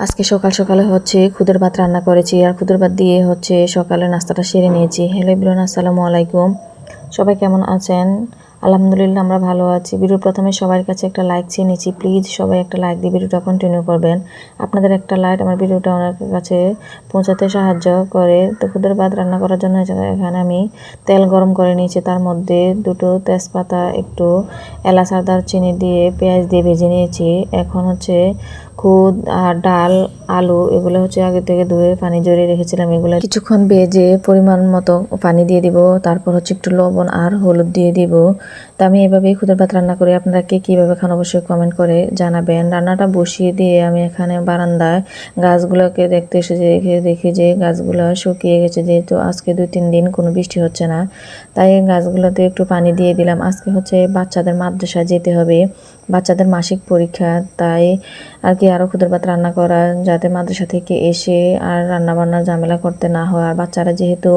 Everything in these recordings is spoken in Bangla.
আজকে সকাল সকালে খুদের ভাত রান্না করেছি আর খুদের ভাত দিয়ে সকালে নাস্তাটা সেরে নিয়েছি। হ্যালো এভরিওয়ান, আসসালামু আলাইকুম। সবাই কেমন আছেন? আলহামদুলিল্লাহ আমরা ভালো আছি। ভিডিওর প্রথমে সবার কাছে একটা লাইক চেয়ে নিচ্ছি, প্লিজ সবাই একটা লাইক দিয়ে ভিডিওটা কন্টিনিউ করবেন। আপনাদের একটা লাইক আমার ভিডিওটা অনেকের কাছে পৌঁছাতে সাহায্য করে। তো খুদের ভাত রান্না করার জন্য এখানে আমি তেল গরম করে নিয়েছি, তার মধ্যে দুটো তেজপাতা, একটু এলাচ আর দারচিনি দিয়ে পেঁয়াজ দিয়ে ভেজে নিয়েছি। এখন খুদ আর ডাল, আলু এগুলো আগে থেকে ধুয়ে পানি ঝরিয়ে রেখেছিলাম। এগুলো কিছুক্ষণ ভেজে পরিমাণ মতো পানি দিয়ে দিব, তারপর একটু লবণ আর হলুদ দিয়ে দিব। তো আমি এভাবেই খুদের ভাত রান্না করি। আপনারা কে কীভাবে খান অবশ্যই কমেন্ট করে জানাবেন। রান্নাটা বসিয়ে দিয়ে আমি এখানে বারান্দায় গাছগুলোকে দেখতে এসেছি। দেখি যে গাছগুলো শুকিয়ে গেছে, যেহেতু আজকে 2-3 দিন কোনো বৃষ্টি হচ্ছে না, তাই গাছগুলোতে একটু পানি দিয়ে দিলাম। আজকে বাচ্চাদের মাদ্রাসা যেতে হবে, বাচ্চাদের মাসিক পরীক্ষা, তাই আর কি আরও খুদের ভাত রান্না করা, যাতে মাদ্রাসা থেকে এসে আর রান্না বান্নার ঝামেলা করতে না হয়। আর বাচ্চারা যেহেতু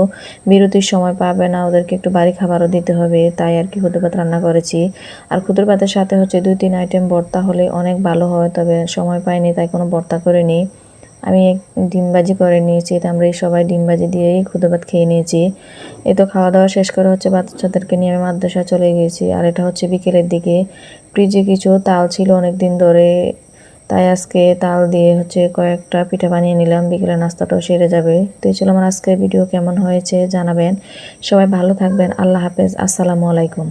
বিরতির সময় পাবে না, ওদেরকে একটু বাড়ি খাবারও দিতে হবে, তাই আর কি খুদের ভাত রান্না করেছি। আর খুদের ভাতের সাথে 2-3 আইটেম ভর্তা হলে অনেক ভালো হয়, তবে সময় পাইনি তাই কোনো ভর্তা করিনি। আমি ডিম ভাজি করে নিয়েছি, তো আমরা সবাই ডিম ভাজি দিয়েই খুদের ভাত খেয়ে নিয়েছি। এই তো খাওয়া দাওয়া শেষ করে বাচ্চাদেরকে নিয়ে আমি মাদ্রাসা চলে গিয়েছি। আর এটা বিকেলের দিকে ফ্রিজে কিছু তাল ছিল অনেক দিন ধরে, তাই আজকে তাল দিয়ে কয়েকটা পিঠা বানিয়ে নিলাম, বিকেলের নাস্তাটাও সেরে যাবে। তো এই ছিল আমার আজকের ভিডিও। কেমন হয়েছে জানাবেন। সবাই ভালো থাকবেন। আল্লাহ হাফেজ, আসসালামু আলাইকুম।